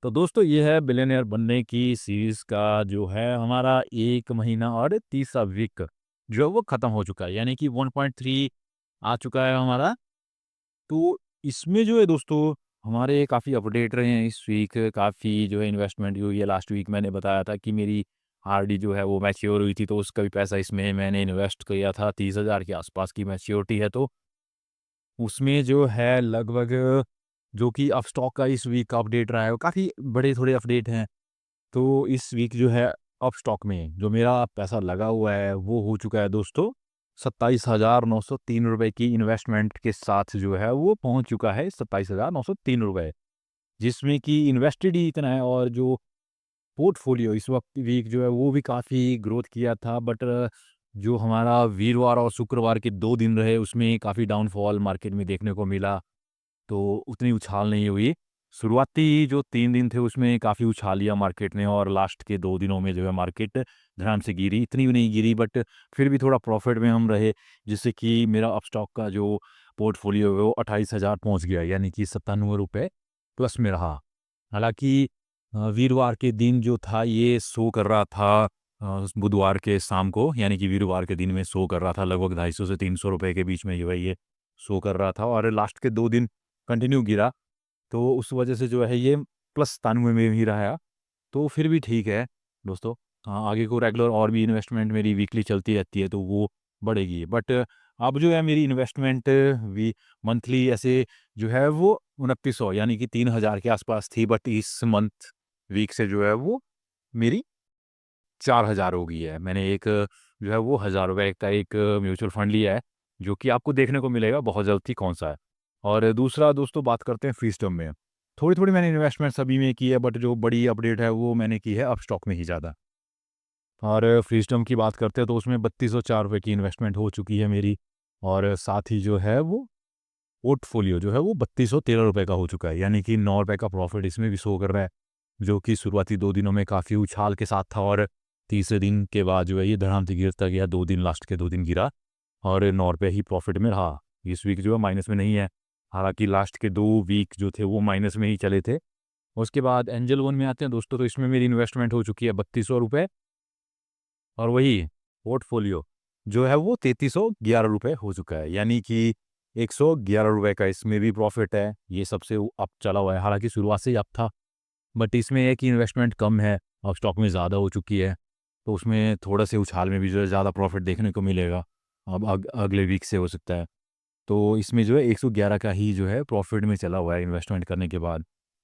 तो दोस्तों ये है बिलियनियर बनने की सीरीज़ का जो है हमारा 1 महीना और तीसरा वीक जो है वो ख़त्म हो चुका है। यानी कि 1.3 आ चुका है हमारा। तो इसमें जो है दोस्तों हमारे काफ़ी अपडेट रहे हैं इस वीक, काफ़ी जो है इन्वेस्टमेंट हुई है। लास्ट वीक मैंने बताया था कि मेरी आरडी जो है वो मैच्योर हुई थी, तो उसका भी पैसा इसमें मैंने इन्वेस्ट किया था। 30,000 के आसपास की मैच्योरिटी है, तो उसमें जो है लगभग जो कि अब स्टॉक का इस वीक का अपडेट रहा है, वो काफ़ी बड़े थोड़े अपडेट हैं। तो इस वीक जो है अप स्टॉक में जो मेरा पैसा लगा हुआ है वो हो चुका है दोस्तों 27,903 रुपए की इन्वेस्टमेंट के साथ जो है वो पहुंच चुका है 27,903 रुपए, जिसमें कि इन्वेस्टेड ही इतना है। और जो पोर्टफोलियो इस वक्त वीक जो है वो भी काफ़ी ग्रोथ किया था, बट जो हमारा वीरवार और शुक्रवार के 2 दिन रहे उसमें काफ़ी डाउनफॉल मार्केट में देखने को मिला। तो उतनी उछाल नहीं हुई। शुरुआती जो 3 दिन थे उसमें काफ़ी उछाल लिया मार्केट ने, और लास्ट के 2 दिनों में जो है मार्केट धड़ाम से गिरी। इतनी भी नहीं गिरी, बट फिर भी थोड़ा प्रॉफ़िट में हम रहे, जिससे कि मेरा अपस्टॉक का जो पोर्टफ़ोलियो है वो 28,000 पहुँच गया, यानी कि ₹97 प्लस में रहा। हालाँकि वीरवार के दिन जो था ये शो कर रहा था बुधवार के शाम को, यानी कि वीरवार के दिन में शो कर रहा था लगभग 250 से ₹300 के बीच में जो है ये शो कर रहा था, और लास्ट के 2 दिन कंटिन्यू गिरा। तो उस वजह से जो है ये प्लस 97 में ही रहा। तो फिर भी ठीक है दोस्तों। हाँ, आगे को रेगुलर और भी इन्वेस्टमेंट मेरी वीकली चलती रहती है तो वो बढ़ेगी। बट अब जो है मेरी इन्वेस्टमेंट वी मंथली ऐसे जो है वो 2900 यानी कि 3,000 के आसपास थी, बट इस मंथ वीक से जो है वो मेरी 4,000 हो गई है। मैंने एक जो है वो ₹1,000 का एक म्यूचुअल फंड लिया है, जो कि आपको देखने को मिलेगा बहुत जल्द ही कौन-सा है। और दूसरा दोस्तों बात करते हैं फ्रीस्टम में। थोड़ी-थोड़ी मैंने इन्वेस्टमेंट सभी में की है, बट जो बड़ी अपडेट है वो मैंने की है अपस्टॉक में ही ज़्यादा। और फ्रीस्टम की बात करते हैं तो उसमें ₹3,204 की इन्वेस्टमेंट हो चुकी है मेरी, और साथ ही जो है वो पोर्टफोलियो जो है वो ₹3,213 का हो चुका है, यानी कि ₹9 का प्रॉफ़िट इसमें भी शो कर रहा है, जो कि शुरुआती 2 दिनों में काफ़ी उछाल के साथ था, और तीसरे दिन के बाद जो है ये धड़ाम से गिरता गया। 2 दिन लास्ट के 2 दिन गिरा और ₹9 ही प्रॉफ़िट में रहा। इस वीक जो है माइनस में नहीं है। हालाँकि लास्ट के 2 वीक जो थे वो माइनस में ही चले थे। उसके बाद एंजल वन में आते हैं दोस्तों, तो इसमें मेरी इन्वेस्टमेंट हो चुकी है ₹3,200, और वही पोर्टफोलियो जो है वो ₹3,311 हो चुका है, यानी कि ₹111 का इसमें भी प्रॉफ़िट है। ये सबसे अप चला हुआ है, हालाँकि शुरुआत से ही अप था, बट इसमें है कि इन्वेस्टमेंट कम है और स्टॉक में ज़्यादा हो चुकी है, तो उसमें थोड़ा से उछाल में भी जो है ज़्यादा प्रॉफ़िट देखने को मिलेगा। अब अगले वीक से हो सकता है। तो इसमें जो है 111 का ही जो है प्रॉफ़िट में चला हुआ है इन्वेस्टमेंट करने के बाद।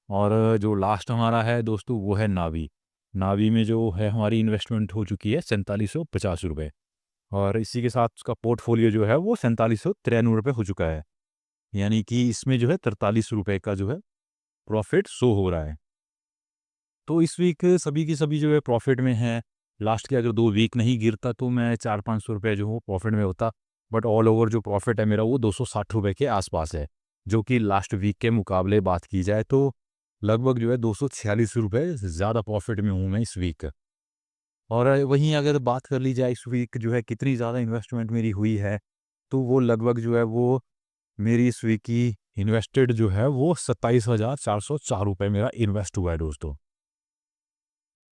और जो लास्ट हमारा है दोस्तों वो है नावी। नावी में जो है हमारी इन्वेस्टमेंट हो चुकी है ₹4750, और इसी के साथ उसका पोर्टफोलियो जो है वो ₹4793 हो चुका है। यानी कि इसमें जो है ₹43 का जो है प्रॉफ़िट शो हो रहा है। तो इस वीक सभी की सभी जो है प्रॉफ़िट में हैं। लास्ट के अगर 2 वीक नहीं गिरता तो मैं 400-500 जो हूँ प्रॉफ़िट में होता। बट ऑल ओवर जो प्रॉफ़िट है मेरा वो ₹260 के आसपास है, जो कि लास्ट वीक के मुकाबले बात की जाए तो लगभग जो है ₹246 ज़्यादा प्रॉफ़िट में हूँ मैं इस वीक। और वहीं अगर बात कर ली जाए इस वीक जो है कितनी ज़्यादा इन्वेस्टमेंट मेरी हुई है, तो वो लगभग जो है वो मेरी इस वीक की इन्वेस्टेड जो है वो ₹27,404 मेरा इन्वेस्ट हुआ है दोस्तों।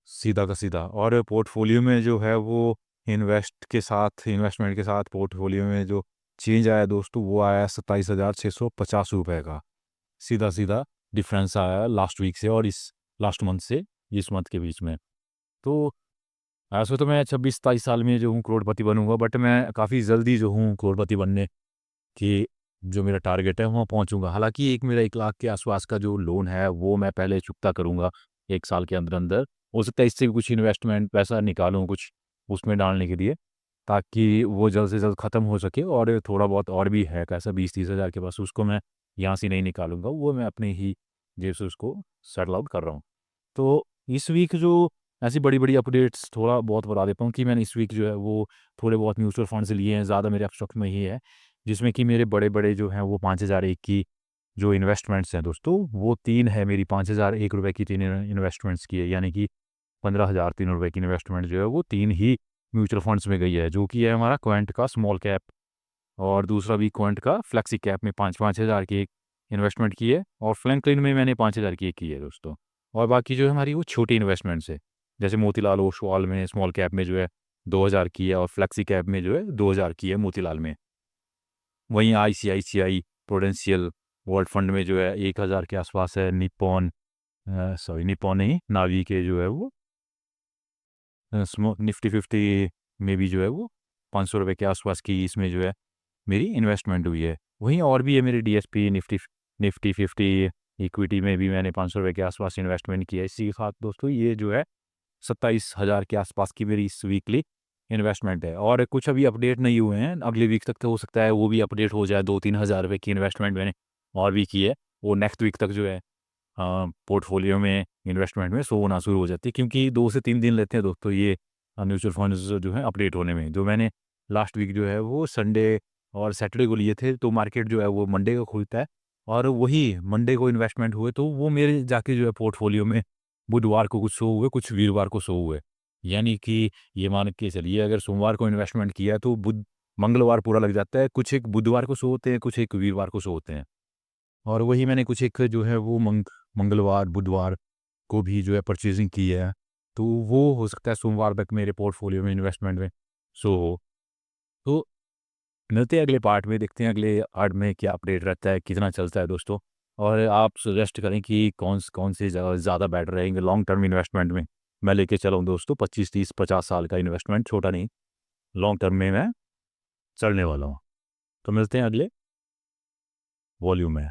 सीधा का सीधा। और पोर्टफोलियो में जो है वो इन्वेस्टमेंट के साथ पोर्टफोलियो में जो चेंज आया दोस्तों वो आया ₹27,650 का। सीधा-सीधा डिफरेंस आया लास्ट वीक से और इस लास्ट मंथ से इस मंथ के बीच में। तो ऐसे तो मैं 26-27 साल में जो हूँ करोड़पति बनूँगा, बट मैं काफ़ी जल्दी जो हूँ करोड़पति बनने की जो मेरा टारगेट है वहाँ पहुँचूँगा। हालाँकि एक मेरा 1 लाख के आस-पास का जो लोन है वो मैं पहले चुकता करूँगा 1 साल के अंदर-अंदर। हो सकता है इससे भी कुछ इन्वेस्टमेंट पैसा निकालूँ कुछ उसमें डालने के लिए, ताकि वो जल्द से जल्द ख़त्म हो सके। और थोड़ा बहुत और भी है पैसा 20-30 हज़ार के पास, उसको मैं यहाँ से नहीं निकालूँगा, वो मैं अपने ही जेब से उसको सेटल आउट कर रहा हूँ। तो इस वीक जो ऐसी बड़ी-बड़ी अपडेट्स थोड़ा बहुत बता देता हूँ कि मैंने इस वीक जो है वो थोड़े बहुत म्यूचुअल फंड्स लिए हैं, ज़्यादा मेरे अपस्टॉक में ही है, जिसमें कि मेरे बड़े-बड़े जो हैं वो 5,001 की जो इन्वेस्टमेंट्स हैं दोस्तों, वो 3 है मेरी ₹5,001 की 3 इन्वेस्टमेंट्स की है, यानी कि ₹15,003 की इन्वेस्टमेंट जो है वो 3 ही म्यूचुअल फंड्स में गई है, जो कि है हमारा क्वेंट का स्मॉल कैप, और दूसरा भी क्वेंट का फ्लेक्सी कैप में 5-5 हज़ार की एक इन्वेस्टमेंट की है, और फ्रैंकलिन में मैंने 5,000 की एक की है दोस्तों। और बाकी जो है हमारी वो छोटी इन्वेस्टमेंट्स है। जैसे मोतीलाल ओसवाल में स्मॉल कैप में जो है 2000 की है, और फ्लेक्सी कैप में जो है 2000 की है मोतीलाल में। वहीं आईसीआईसीआई प्रूडेंशियल वर्ल्ड फंड में जो है 1000 के आसपास है। निप्पॉन, सॉरी निप्पॉन नहीं, नावी के जो है वो निफ्टी 50 में भी जो है वो 500 रुपये के आसपास की इसमें जो है मेरी इन्वेस्टमेंट हुई है। वहीं और भी है मेरी डीएसपी निफ्टी निफ्टी 50 इक्विटी में भी मैंने 500 रुपये के आसपास इन्वेस्टमेंट किया है। इसी के साथ दोस्तों ये जो है 27,000 के आसपास की मेरी इस वीकली इन्वेस्टमेंट है। और कुछ अभी अपडेट नहीं हुए हैं, अगले वीक तक तो हो सकता है वो भी अपडेट हो जाए। 2-3 हज़ार रुपये की इन्वेस्टमेंट मैंने और भी की है, वो नेक्स्ट वीक तक जो है पोर्टफोलियो में इन्वेस्टमेंट में शो होना शुरू हो जाती है, क्योंकि 2 से 3 दिन लेते हैं दोस्तों ये म्यूचुअल फंड्स जो है अपडेट होने में। जो मैंने लास्ट वीक जो है वो संडे और सैटरडे को लिए थे, तो मार्केट जो है वो मंडे को खुलता है, और वही मंडे को इन्वेस्टमेंट हुए तो वो मेरे जाके जो है पोर्टफोलियो में बुधवार को कुछ शो हुए, कुछ वीरवार को शो हुए। यानी कि ये मान के चलिए अगर सोमवार को इन्वेस्टमेंट किया तो मंगलवार पूरा लग जाता है, कुछ एक बुधवार को शो होते हैं, कुछ एक वीरवार को शो होते हैं। और वही मैंने कुछ एक जो है वो मंगलवार, बुधवार को भी जो है परचेज़िंग की है। तो वो हो सकता है सोमवार तक मेरे पोर्टफ़ोलियो में इन्वेस्टमेंट में शो हो। तो मिलते हैं अगले पार्ट में, देखते हैं अगले पार्ट में क्या अपडेट रहता है, कितना चलता है दोस्तों। और आप सजेस्ट करें कि कौन से ज़्यादा बेटर रहेंगे लॉन्ग टर्म इन्वेस्टमेंट में। मैं लेके चला हूँ दोस्तों 25, 30, 50 साल का इन्वेस्टमेंट, छोटा नहीं, लॉन्ग टर्म में मैं चलने वाला हूँ। तो मिलते हैं अगले वॉल्यूम में।